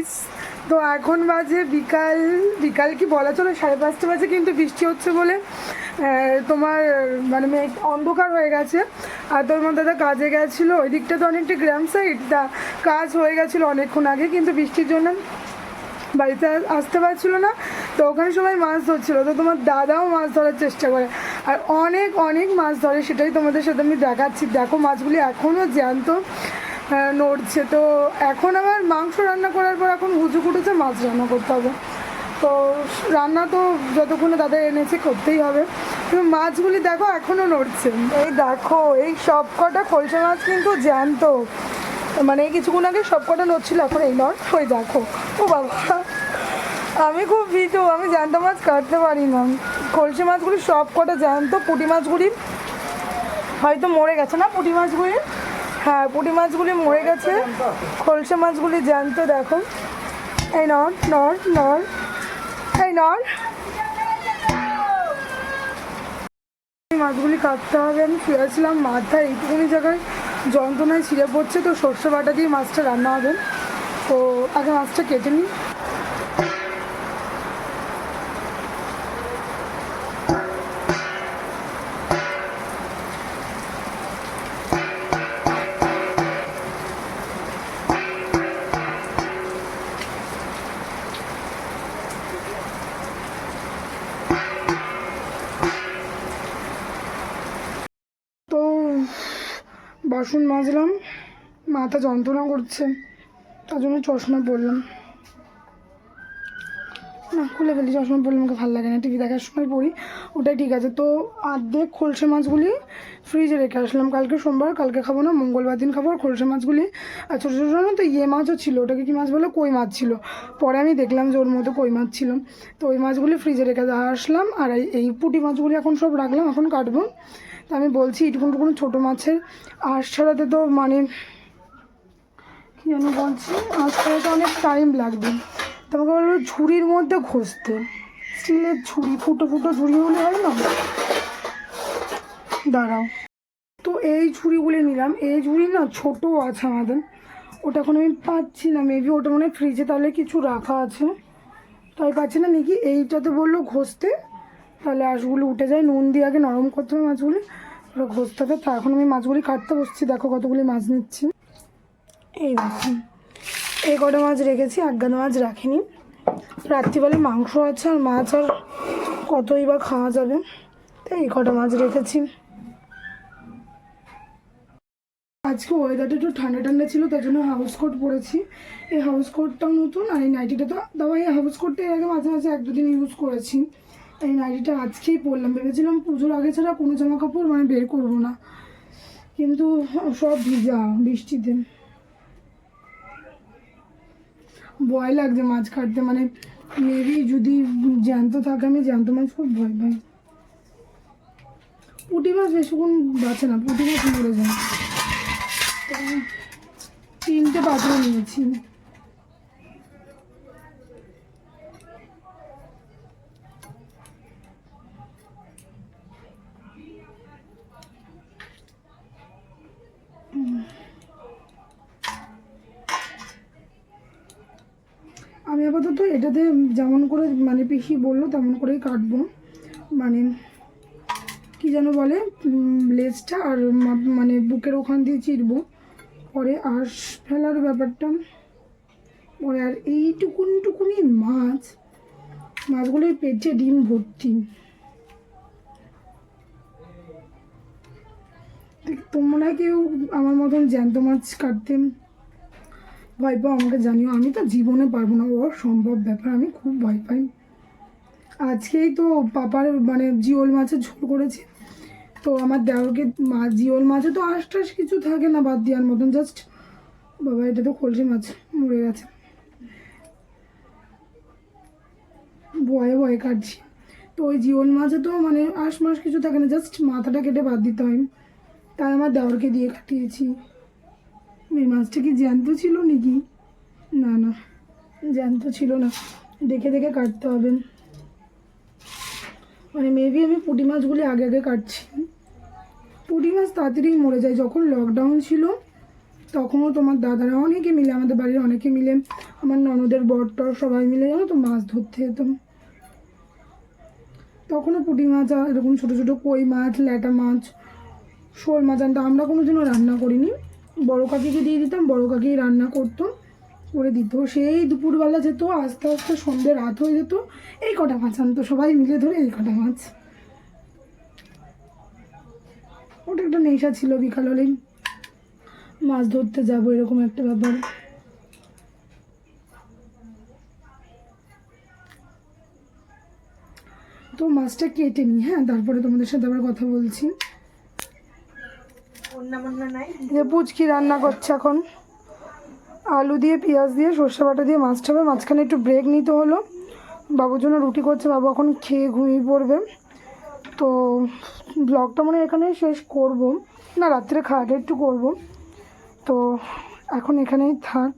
Guys, তো এখন বাজে বিকাল বিকাল কি বলা চলে 5:30 বাজে, কিন্তু বৃষ্টি হচ্ছে বলে তোমার মানে মেঘ অন্ধকার হয়ে গেছে। আর তোর মধ্যে দাদা কাজে গেছিলো, ওই দিকটা তো অনেকটা গ্রাম সাইড, তা কাজ হয়ে গেছিলো অনেকক্ষণ আগে, কিন্তু বৃষ্টির জন্য বাড়িতে আসতে পারছিলো না। তো ওখানে সবাই মাছ ধরছিলো, তো তোমার দাদাও মাছ ধরার চেষ্টা করে আর অনেক অনেক মাছ ধরে, সেটাই তোমাদের সাথে আমি দেখাচ্ছি। দেখো মাছগুলি এখনও জ্যান্ত নড়ছে। তো এখন আমার মাংস রান্না করার পর এখন হুজুক উঠেছে মাছ রান্না করতে হবে। তো রান্না তো যতক্ষণে দাদা এনেছে করতেই হবে। কিন্তু মাছগুলি দেখো এখনও নড়ছে। এই দেখো এই সব কটা খলসা মাছ কিন্তু জ্যান্ত, মানে কিছুক্ষণ আগে সব কটা নড়ছিল, এখন এই নড় ওই দেখো। ও বাবা, আমি খুব ভীতু, আমি জ্যান্ত মাছ কাটতে পারি না। খলসা মাছগুলি সব কটা জ্যান্ত, পুঁটি মাছগুলি হয়তো মরে গেছে না, পুঁটি মাছগুলি, হ্যাঁ পুঁটি মাছগুলি মরে গেছে, খলসা মাছগুলি জ্যান্ত। দেখো এই নর নর নর, এই নর, এই মাছগুলি কাটতে হবে। আমি শুয়েছিলাম, মাথা এইটুকুনি জায়গায় যন্ত্রণায় ছিঁড়ে পড়ছে, তো সর্ষে বাটা দিয়ে মাছটা রান্না হবে। তো আগে মাছটা কেটে নিই। তো বাসন মাজলাম, মাথা যন্ত্রণা করছে, তার জন্য চশমা পরলাম। না খুলে ফেলি, চশমা পরলে আমাকে ভালো লাগে না, টিভি দেখার সময় পড়ি, ওটাই ঠিক আছে। তো অর্ধেক খলসে মাছগুলি ফ্রিজে রেখে আসলাম, কালকে সোমবার, কালকে খাবো না, মঙ্গলবার দিন খাবো। আর খলসে মাছগুলি আর ছোটো ছোটো না, তো মাছও ছিল, ওটাকে কী মাছ বলে, কই মাছ ছিল। পরে আমি দেখলাম যে ওর মতো কই মাছ ছিল, তো ওই মাছগুলি ফ্রিজে রেখে আসলাম। আর এই পুঁটি মাছগুলি এখন সব রাখলাম, এখন কাটবো। তো আমি বলছি এইটুকুন টুকুন ছোটো মাছের আঁশ ছাড়াতে তো মানে কী যেন বলছি, আঁশ ছাড়াতে অনেক টাইম লাগবে। তোমাকে বলবো ঝুড়ির মধ্যে ঘষতে, স্টিলের ঝুড়ি, ফুটো ফুটো ঝুড়ি হলে হয় না, দাঁড়াও। তো এই ঝুড়িগুলি নিলাম, এই ঝুড়ি না ছোটো আছে আমাদের, ওটা এখন আমি পাচ্ছি না, মেবি ওটা মনে হয় ফ্রিজে তাহলে কিছু রাখা আছে, তাই পাচ্ছি না নাকি। এইটাতে বললো ঘষতে, তাহলে আঁশগুলো উঠে যায়, নুন দিয়ে আগে নরম করতে হবে মাছগুলি, ওটা ঘষতে হবে। তা এখন আমি মাছগুলি কাটতে বসছি, দেখো কতগুলি মাছ নিচ্ছি। এই দেখুন এই কটা মাছ রেখেছি, এক গাদা মাছ রাখিনি, রাত্রিবেলায় মাংস আছে আর মাছ আর কতই বা খাওয়া যাবে, তাই এই কটা মাছ রেখেছি। আজকে ওয়েদারটা একটু ঠান্ডা ঠান্ডা ছিল, তার জন্য হাউস কোট পরেছি। এই হাউস কোটটাও নতুন, আর এই নাইটিটা তো দাবা, এই হাউস কোটটা এর আগে মাঝে মাঝে 1-2 দিন ইউজ করেছি। এই নাইটিটা আজকেই পরলাম, ভেবেছিলাম পুজোর আগে ছাড়া কোনো জামা কাপড় মানে বের করবো না, কিন্তু সব ভিজা বৃষ্টিতে। ভয় লাগছে মাছ কাটতে, মানে মেবি যদি জ্যান্ত থাকে, আমি জ্যান্ত মাছ খুব ভয় পাই। পুঁটি মাছ বেশিক্ষণ বাঁচে না, পুঁটি মাছ মরে যায়। 3টে পাত্র নিয়েছি। আমি আপাতত এটাতে যেমন করে মানে পিসি বললো তেমন করেই কাটবো, মানে কি যেন বলে, লেজটা আর মানে বুকের ওখান দিয়ে চিরবো, পরে আঁশ ফেলার ব্যাপারটা পরে। আর এইটুকুনি মাছগুলোর পেটে ডিম ভর্তি। তোমরা কেউ আমার মতন জ্যান্ত মাছ কাটতে ভয় পাও আমাকে জানিও, আমি তো জীবনে পারবো না, অসম্ভব ব্যাপার, আমি খুব ভয় পাই। আজকেই তো পাপার মানে জিওল মাছের ঝোল করেছি, তো আমার দেওরকে জিওল মাছে তো আঁশ টাশ কিছু থাকে না বাদ দেওয়ার মতন, জাস্ট বাবা এটা তো খলসে মাছ মরে গেছে, ভয়ে ভয়ে কাটছি। তো ওই জিওল মাছে তো মানে আঁশ মাস কিছু থাকে না, জাস্ট মাথাটা কেটে বাদ দিতে হয়, তাই আমার দেওরকে দিয়ে কাটিয়েছি। এই মাছটা কি জ্যান্ত ছিল নাকি? না না জ্যান্ত ছিল না, দেখে দেখে কাটতে হবে। মানে মেবি আমি পুঁটি মাছগুলি আগে আগে কাটছি, পুঁটি মাছ তাড়াতাড়ি মরে যায়। যখন লকডাউন ছিল তখনও তোমার দাদারা অনেকে মিলে, আমাদের বাড়ির অনেকে মিলে, আমার ননদের বরটর সবাই মিলে জানো তো মাছ ধরতে যেতাম। তখনও পুঁটি মাছ আর এরকম ছোটো ছোটো কই মাছ, ল্যাটা মাছ, শোল মাছ আনতো। আমরা কোনোদিনও রান্না করিনি, বড় কাকিকে দিয়ে দিতাম, বড় কাকি রান্না করতো, করে দিত। সেই দুপুরবেলা যেত, আস্তে আস্তে সন্ধ্যে রাত হয়ে যেত, এই কটা মাছ আনতো সবাই মিলে ধরে, এই কটা মাছ। ওটা একটা নেশা ছিল, বিকাল হলেই মাছ ধরতে যাবো এরকম একটা ব্যাপার। তো মাছটা কেটে নিই, হ্যাঁ, তারপরে তোমাদের সাথে আবার কথা বলছি। যে পুচকি রান্না করছে এখন, আলু দিয়ে পেঁয়াজ দিয়ে সর্ষে বাটা দিয়ে মাছটা হবে। মাঝখানে একটু ব্রেক নিতে হলো, বাবুর জন্য রুটি করছে, বাবু এখন খেয়ে ঘুমিয়ে পড়বে। তো ব্লগটা মানে এখানেই শেষ করব, না রাত্রে খাওয়াটা একটু করব। তো এখন এখানেই থাক।